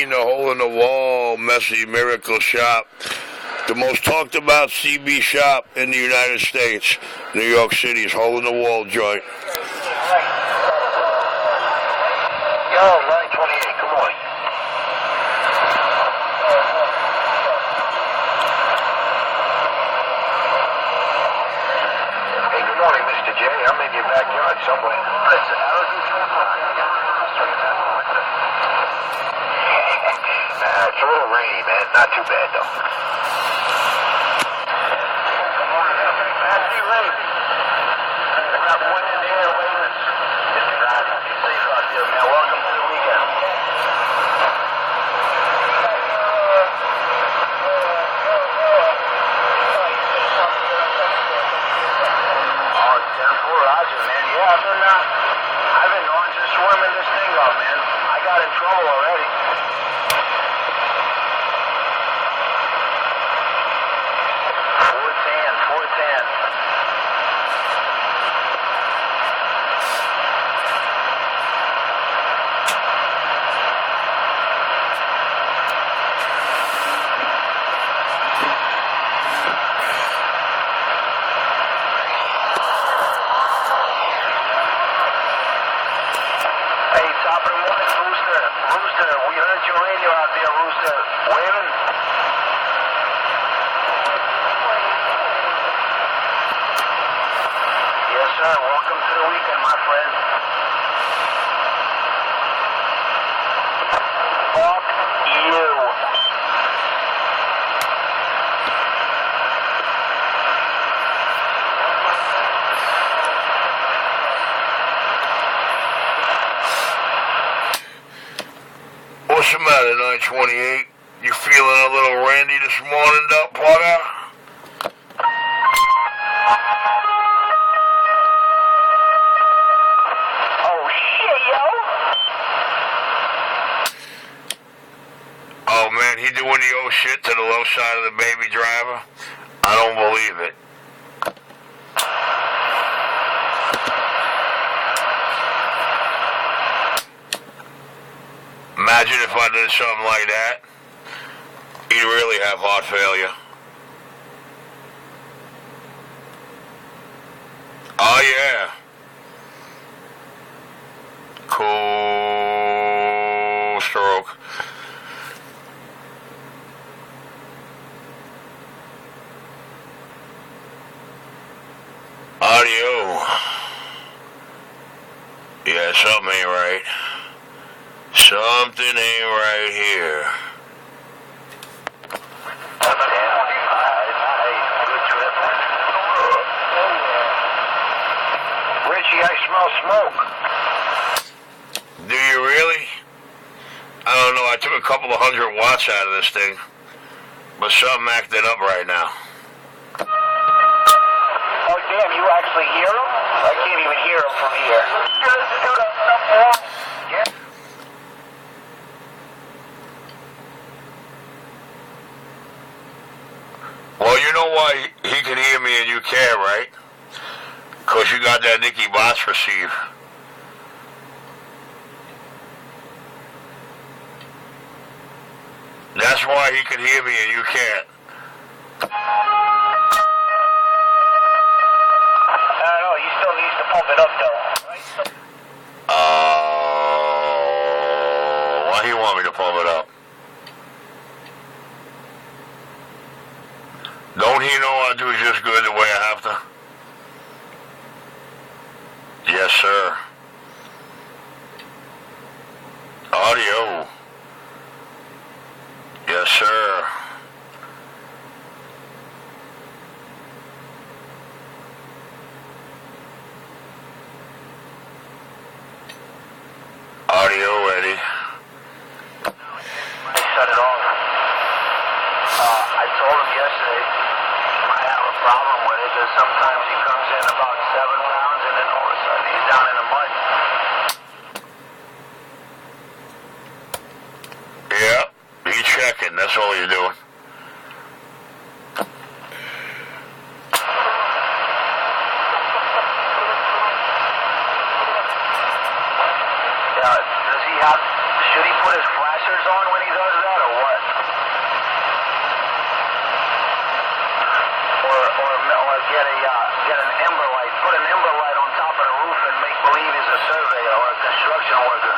seen the hole-in-the-wall messy miracle shop. The most talked about CB shop in the United States, New York City's hole-in-the-wall joint. Yo, 928, good morning. Hey, good morning, Mr. J. I'm in your backyard somewhere. Listen, it's a little rainy, man. Not too bad, though. I've been launching and swarming this thing up, man. I got in trouble already. 410. Rooster, we heard your radio out there, Rooster. Waving. Yes, sir. Welcome to the weekend, my friend. Fuck you. What's the matter, 928? You feeling a little randy this morning, Duck Plugger? Oh, shit, yo. Oh, man, he doing the old shit to the low side of the baby driver? I don't believe it. Imagine if I did something like that. He'd really have heart failure. Oh, yeah. Cool stroke. Audio. Yeah, something ain't right. Something ain't right here. Good trip. Richie, I smell smoke. Do you really? I don't know. I took a couple of 100 watts out of this thing. But something acted up right now. Oh, damn, you actually hear him? I can't even hear him from here. Yeah. Well, you know why he can hear me and you can't, right? Because you got that Nicky Bots receive. That's why he can hear me and you can't. I don't know, he still needs to pump it up, though. Why he want me to pump it up? Don't he know I do just good the way I have to? Yes, sir. Audio. Yes, sir. Audio ready. I shut it off. I told him yesterday he might have a problem with it, because sometimes he comes in about 7 pounds and then all of a sudden he's down in the mud. Yeah, you checking. That's all you're doing. Should he put his flashers on when he does that, or what? Or get an ember light, put an ember light on top of the roof and make believe he's a surveyor or a construction worker.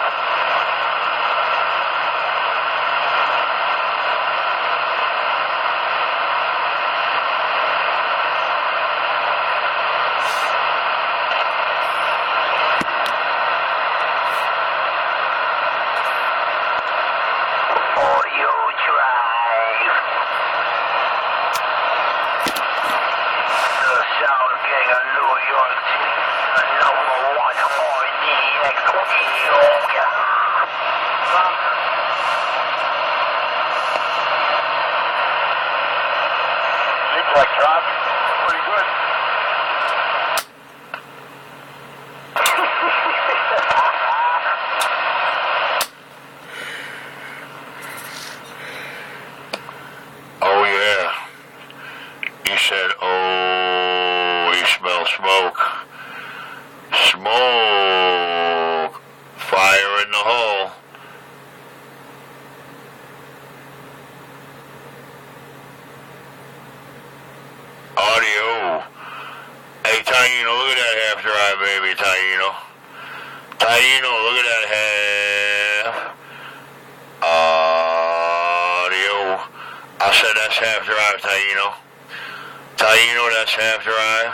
Audio Drive. The Sound King of New York City. The number one RDX yoga. Seems like John. Pretty good. Oh, yeah. He said, oh, he smells smoke. Smoke. Fire in the hole. Audio. Hey, Taino, look at that half drive, baby, Taino. Taino, look at that half. Audio. I said that's half drive, Taino. Taino, that's half drive.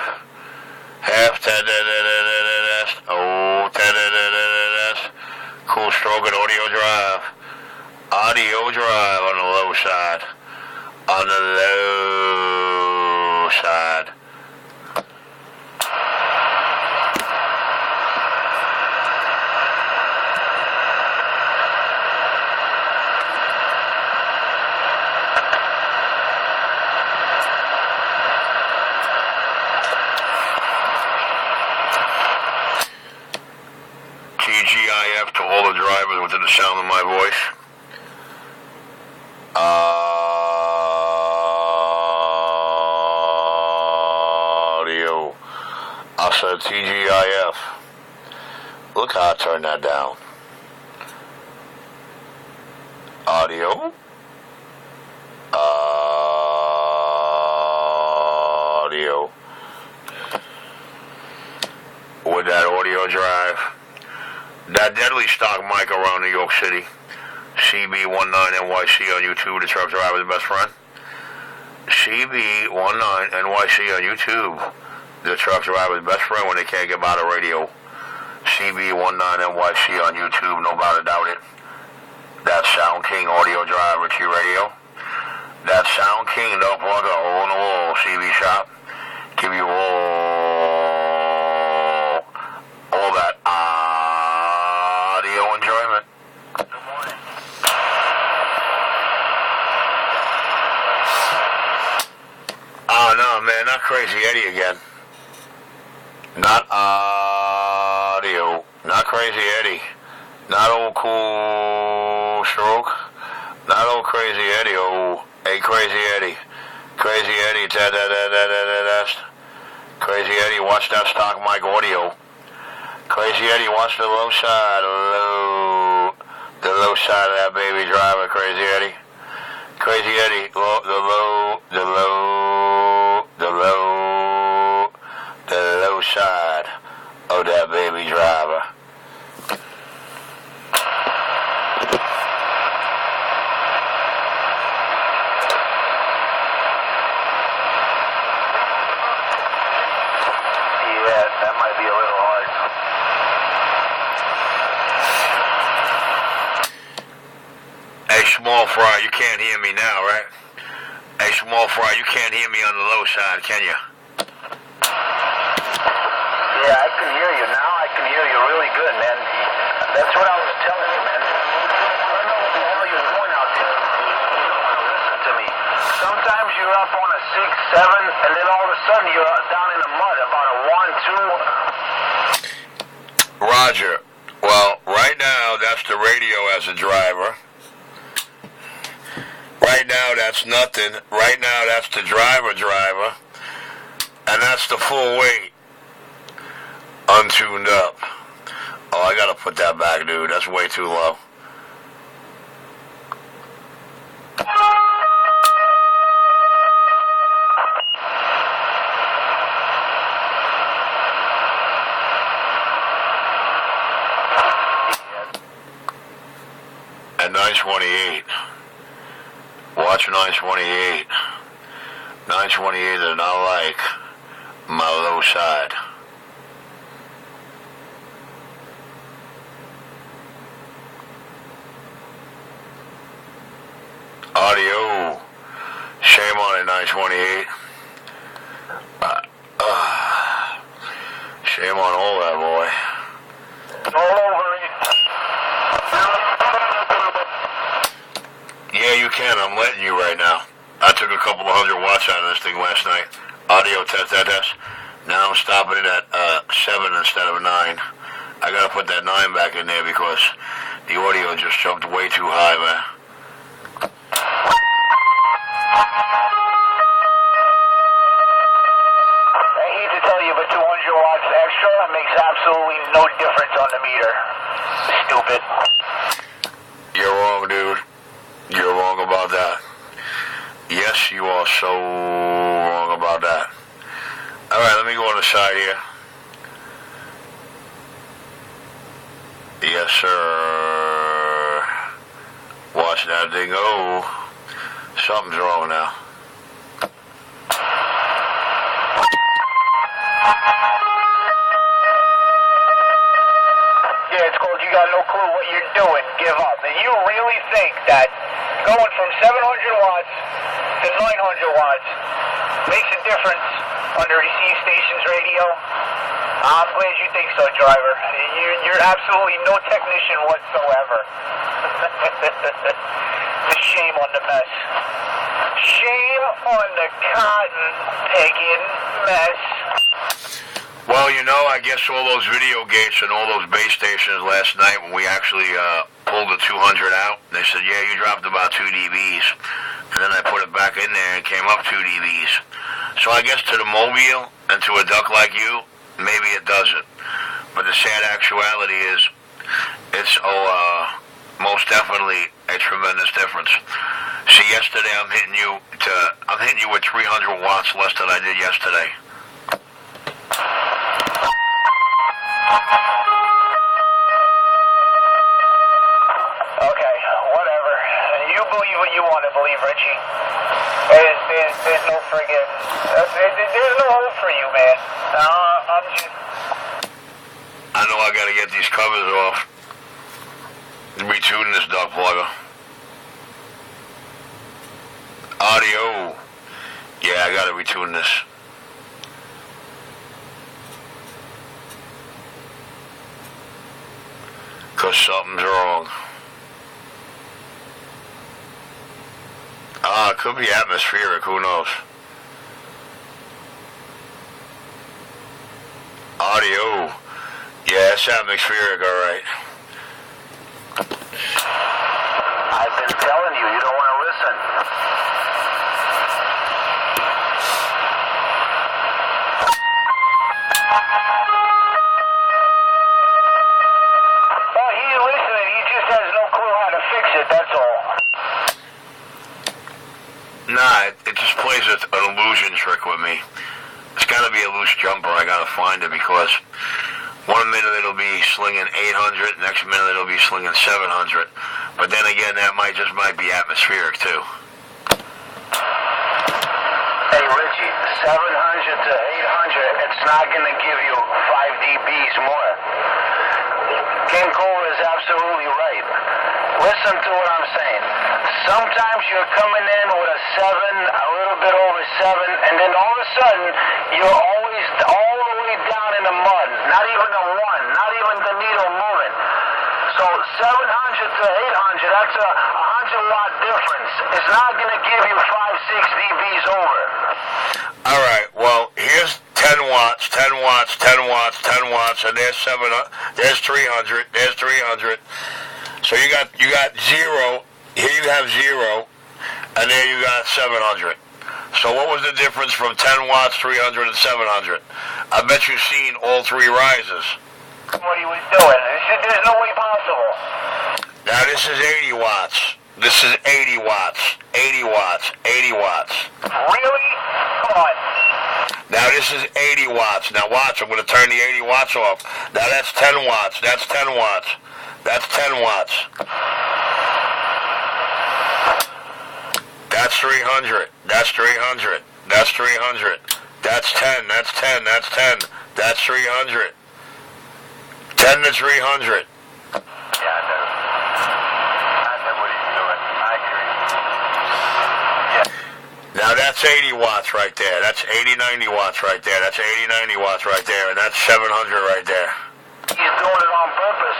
Half that's oh that's cool stroke and audio drive. Audio drive on the low side. On the low side. TGIF to all the drivers within the sound of my voice. Audio. I said TGIF. Look how I turned that down. Audio. Audio. With that audio drive. That deadly stock mic around New York City. Cb19nyc on YouTube, the truck driver's best friend. Cb19nyc on YouTube, the truck driver's best friend when they can't get by the radio. Cb19nyc on YouTube, no doubt about it. That Sound King audio drive, Richie Radio. That Sound King, don't plug a hole in the wall, CB shop. Give you all that audio enjoyment. Good morning. Oh, no, man, not Crazy Eddie again. Not audio. Not Crazy Eddie. Not old cool stroke. Not old Crazy Eddie. Oh, hey, Crazy Eddie. Crazy Eddie. Crazy Eddie, watch that stock mic audio. Crazy Eddie, watch the low side. The low side of that baby driver, Crazy Eddie. Crazy Eddie, the low side of that baby driver. Yeah, that might be a little hard. Hey, Small Fry, you can't hear me now, right? Hey, Small Fry, you can't hear me on the low side, can you? Yeah, I can hear you now. I can hear you really good, man. That's what I was telling you, man. I don't know what the hell you're doing out there. Listen to me. Sometimes you're up on a 6, 7, and then all of a sudden you're down in the mud about a 1, 2. Roger. Well, right now, that's the radio as a driver. Right now, that's nothing. Right now, that's the driver. And that's the full weight. Untuned up. Oh, I gotta put that back, dude. That's way too low. at 928. Watch 928. 928 does not like my low side. Audio. Shame on it, 928. Shame on all that, boy. All over it. Yeah, you can. I'm letting you right now. I took a couple of 100 watts out of this thing last night. Audio test. Now I'm stopping it at 7 instead of 9. I gotta put that 9 back in there because the audio just jumped way too high, man. I hate to tell you, but 200 watts extra makes absolutely no difference on the meter. Stupid. You're wrong, dude. You're wrong about that. Yes, you are so wrong about that. Alright, let me go on the side here. Yes, sir. Watch that thing go. Something's wrong now. Yeah, it's called you got no clue what you're doing. Give up. And you really think that going from 700 watts to 900 watts makes a difference on the receive station's radio? I'm glad you think so, driver. You're absolutely no technician whatsoever. The shame on the mess. Shame on the cotton-picking mess. Well, you know, I guess all those video gates and all those base stations last night when we actually pulled the 200 out, they said, yeah, you dropped about 2 dBs. And then I put it back in there and it came up 2 dBs. So I guess to the mobile and to a duck like you, maybe it doesn't. But the sad actuality is it's most definitely a tremendous difference. See, yesterday I'm hitting you with 300 watts less than I did yesterday. Okay, whatever. You believe what you want to believe, Richie. There's no friggin'... There's no hope for you, man. I'm just... I know I gotta get these covers off. Retuning this duck plugger. Audio. Yeah, I gotta retune this. Cause something's wrong. It could be atmospheric, who knows? Audio. Yeah, it's atmospheric, alright. I've been telling you, you don't want to listen. Well, he's listening, he just has no clue how to fix it, that's all. Nah, it just plays an illusion trick with me. It's gotta be a loose jumper, I gotta find it because 1 minute it'll be slinging 800, next minute it'll be slinging 700. But then again, that might be atmospheric too. Hey, Richie, 700 to 800, it's not going to give you 5 dBs more. King Cole is absolutely right. Listen to what I'm saying. Sometimes you're coming in with a 7, a little bit over 7, and then all of a sudden, you're always all the way down in the mud. Not even a 1, not even the needle moving. So 700 to 800, that's a 100-watt difference. It's not going to give you 5-6 dBs over. All right. Well, here's 10 watts, 10 watts, 10 watts, 10 watts, and there's 300, there's 300. So you got 0. Here you have 0, and there you got 700. So what was the difference from 10 watts, 300, and 700? I bet you've seen all 3 rises. What he was doing. There's no way possible. Now this is 80 watts. This is 80 watts. 80 watts. 80 watts. Really? Come on. Now this is 80 watts. Now watch, I'm going to turn the 80 watts off. Now that's 10 watts. That's 10 watts. That's 10 watts. 300. That's 300. That's 300. That's 10. That's 10. That's 10. That's 300. 10 to 300. Yeah, I know. I know what he's doing. I agree. Yeah. Now that's 80 watts right there. That's 80, 90 watts right there. That's 80, 90 watts right there. And that's 700 right there. He's doing it on purpose.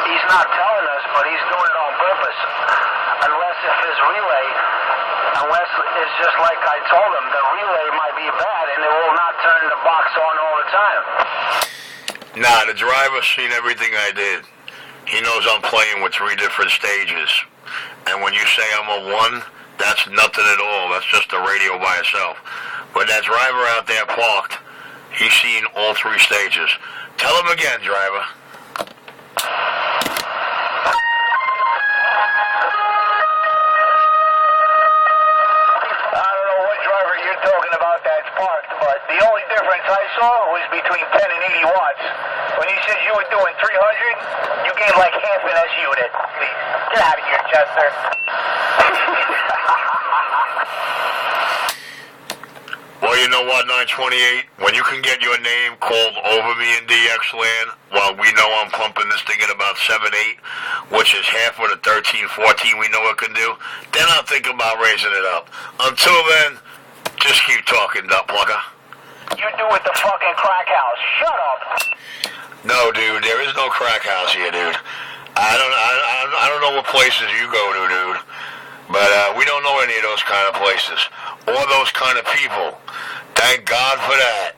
He's not telling us, but he's doing it on purpose. Unless if his relay, it's just like I told him, the relay might be bad and it will not turn the box on all the time. Nah, the driver's seen everything I did. He knows I'm playing with 3 different stages. And when you say I'm a 1, that's nothing at all. That's just the radio by itself. But that driver out there parked, he's seen all 3 stages. Tell him again, driver. The only difference I saw was between 10 and 80 watts. When you said you were doing 300, you gained like half an S unit. Please, get out of here, Chester. Well, you know what, 928? When you can get your name called over me in DX land, while we know I'm pumping this thing at about 7, 8, which is half of the 13, 14 we know it can do, then I'll think about raising it up. Until then, just keep talking, duck plucker. You do it the fucking crack house. Shut up. No, dude, there is no crack house here, dude. I don't know what places you go to, dude. But we don't know any of those kind of places. Or those kind of people. Thank God for that.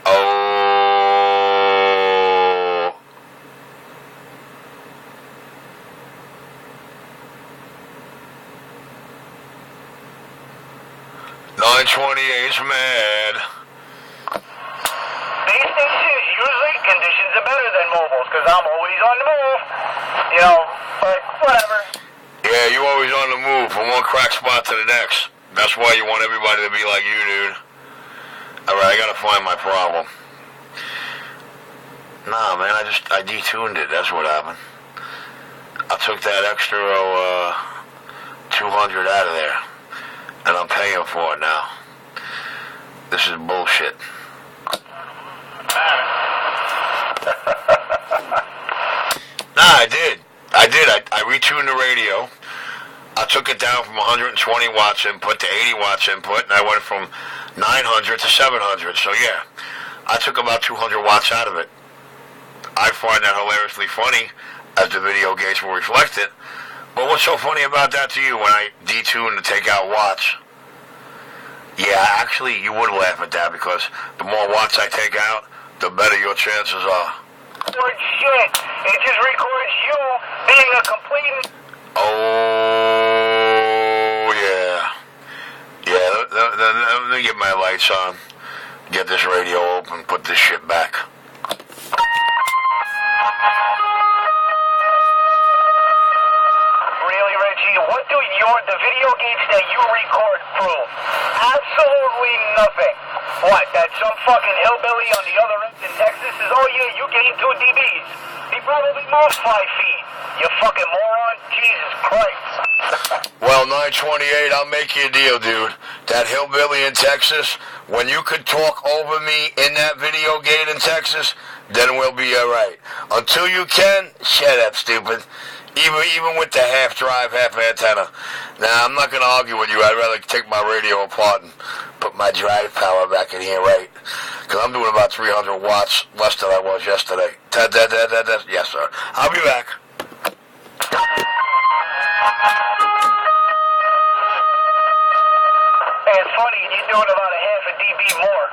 Oh. 928's mad. These stations, usually conditions are better than mobiles, because I'm always on the move. You know, but whatever. Yeah, you always on the move from one crack spot to the next. That's why you want everybody to be like you, dude. Alright, I gotta find my problem. Nah, man, I detuned it. That's what happened. I took that extra 200 out of there. And I'm paying for it now. This is bullshit. Nah, I did. I retuned the radio. I took it down from 120 watts input to 80 watts input, and I went from 900 to 700. So yeah, I took about 200 watts out of it. I find that hilariously funny, as the video gauge will reflect it. But what's so funny about that to you when I detune to take out watts? Yeah, actually, you would laugh at that because the more watts I take out, the better your chances are. Good shit. It just records you being a complete... Oh, yeah. Yeah, let me get my lights on. Get this radio open, put this shit back. What do the video gauge that you record prove? Absolutely nothing. What, that some fucking hillbilly on the other end in Texas is, oh yeah, you gained 2 dBs. He probably moved 5 feet. You fucking moron. Jesus Christ. Well, 928, I'll make you a deal, dude. That hillbilly in Texas, when you could talk over me in that video gate in Texas, then we'll be alright. Until you can, shut up, stupid. Even with the half drive, half antenna. Now, I'm not going to argue with you. I'd rather take my radio apart and put my drive power back in here, right? Because I'm doing about 300 watts less than I was yesterday. Yes, sir. I'll be back. Hey, it's funny. You're doing about a half a dB more.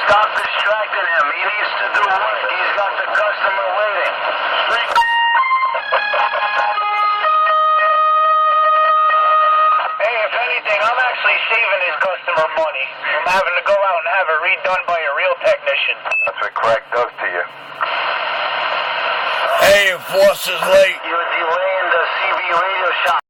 Stop distracting him. He needs to do work. He's got the customer waiting. I'm actually saving his customer money from having to go out and have it redone by a real technician. That's what crack does to you. Hey, Enforcer's late. You're delaying the CB radio shop.